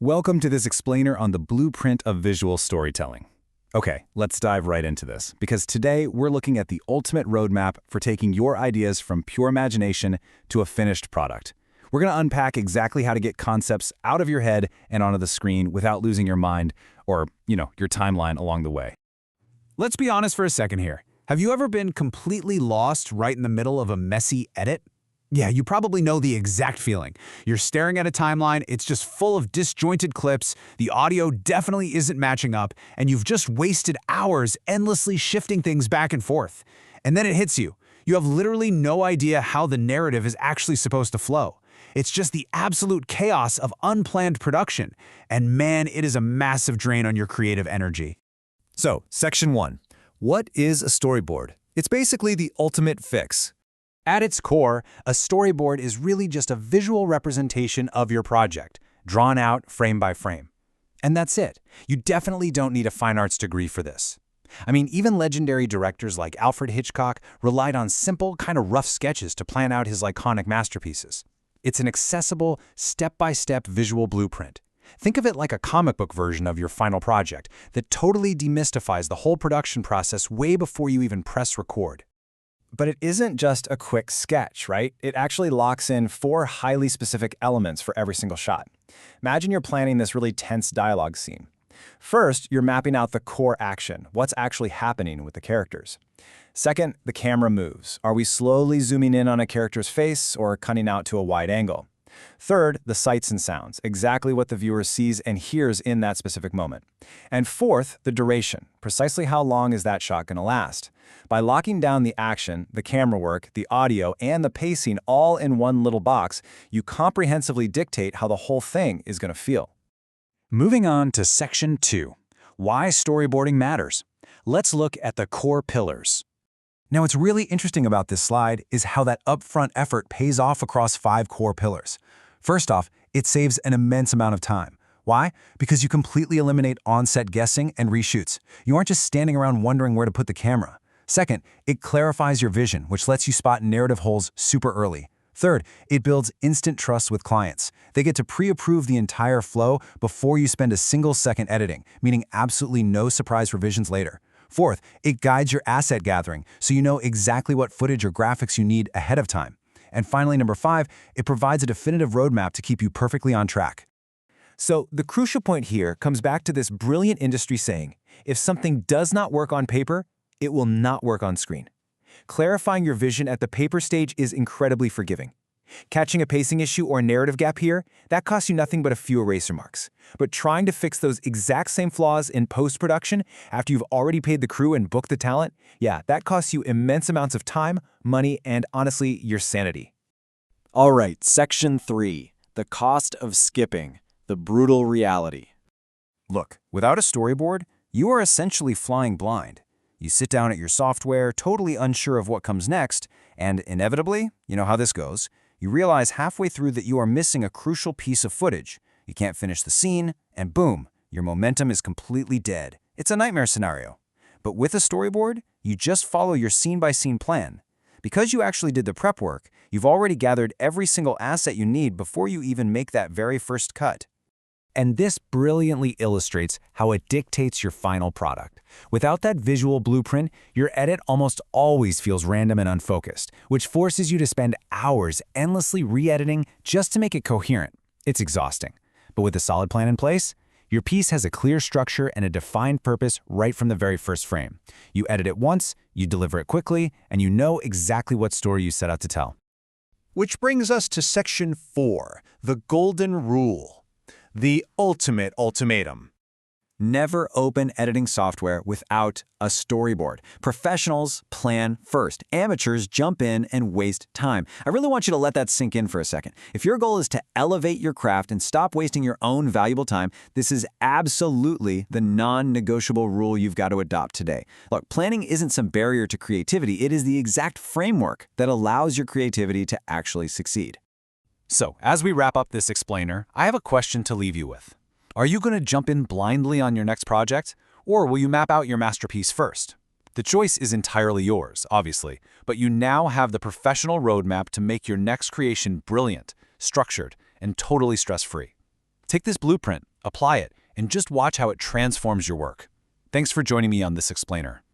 Welcome to this explainer on the blueprint of visual storytelling. Okay, let's dive right into this, because today we're looking at the ultimate roadmap for taking your ideas from pure imagination to a finished product. We're going to unpack exactly how to get concepts out of your head and onto the screen without losing your mind or, your timeline along the way. Let's be honest for a second here. Have you ever been completely lost right in the middle of a messy edit? Yeah, you probably know the exact feeling. You're staring at a timeline, it's just full of disjointed clips, the audio definitely isn't matching up, and you've just wasted hours endlessly shifting things back and forth. And then it hits you. You have literally no idea how the narrative is actually supposed to flow. It's just the absolute chaos of unplanned production. And man, it is a massive drain on your creative energy. So, Section 1. What is a storyboard? It's basically the ultimate fix. At its core, a storyboard is really just a visual representation of your project, drawn out frame by frame. And that's it. You definitely don't need a fine arts degree for this. I mean, even legendary directors like Alfred Hitchcock relied on simple, kind of rough sketches to plan out his iconic masterpieces. It's an accessible, step-by-step visual blueprint. Think of it like a comic book version of your final project that totally demystifies the whole production process way before you even press record. But it isn't just a quick sketch, right? It actually locks in 4 highly specific elements for every single shot. Imagine you're planning this really tense dialogue scene. First, you're mapping out the core action, what's actually happening with the characters. Second, the camera moves. Are we slowly zooming in on a character's face or cutting out to a wide angle? Third, the sights and sounds, exactly what the viewer sees and hears in that specific moment. And fourth, the duration, precisely how long is that shot going to last? By locking down the action, the camera work, the audio, and the pacing all in one little box, you comprehensively dictate how the whole thing is going to feel. Moving on to Section 2. Why storyboarding matters. Let's look at the core pillars. Now, what's really interesting about this slide is how that upfront effort pays off across 5 core pillars. First off, it saves an immense amount of time. Why? Because you completely eliminate on-set guessing and reshoots. You aren't just standing around wondering where to put the camera. Second, it clarifies your vision, which lets you spot narrative holes super early. Third, it builds instant trust with clients. They get to pre-approve the entire flow before you spend a single second editing, meaning absolutely no surprise revisions later. Fourth, it guides your asset gathering, so you know exactly what footage or graphics you need ahead of time. And finally, number 5, it provides a definitive roadmap to keep you perfectly on track. So the crucial point here comes back to this brilliant industry saying, if something does not work on paper, it will not work on screen. Clarifying your vision at the paper stage is incredibly forgiving. Catching a pacing issue or narrative gap here, that costs you nothing but a few eraser marks. But trying to fix those exact same flaws in post-production after you've already paid the crew and booked the talent, yeah, that costs you immense amounts of time, money, and honestly, your sanity. All right, Section 3. The cost of skipping. The brutal reality. Look, without a storyboard, you are essentially flying blind. You sit down at your software, totally unsure of what comes next, and inevitably, you know how this goes, you realize halfway through that you are missing a crucial piece of footage. You can't finish the scene, and boom, your momentum is completely dead. It's a nightmare scenario. But with a storyboard, you just follow your scene-by-scene plan. Because you actually did the prep work, you've already gathered every single asset you need before you even make that very first cut. And this brilliantly illustrates how it dictates your final product. Without that visual blueprint, your edit almost always feels random and unfocused, which forces you to spend hours endlessly re-editing just to make it coherent. It's exhausting. But with a solid plan in place, your piece has a clear structure and a defined purpose right from the very first frame. You edit it once, you deliver it quickly, and you know exactly what story you set out to tell. Which brings us to Section 4, the Golden Rule. The ultimate ultimatum. Never open editing software without a storyboard. Professionals plan first. Amateurs jump in and waste time. I really want you to let that sink in for a second. If your goal is to elevate your craft and stop wasting your own valuable time, this is absolutely the non-negotiable rule you've got to adopt today. Look, planning isn't some barrier to creativity. It is the exact framework that allows your creativity to actually succeed. So, as we wrap up this explainer, I have a question to leave you with. Are you going to jump in blindly on your next project, or will you map out your masterpiece first? The choice is entirely yours, obviously, but you now have the professional roadmap to make your next creation brilliant, structured, and totally stress-free. Take this blueprint, apply it, and just watch how it transforms your work. Thanks for joining me on this explainer.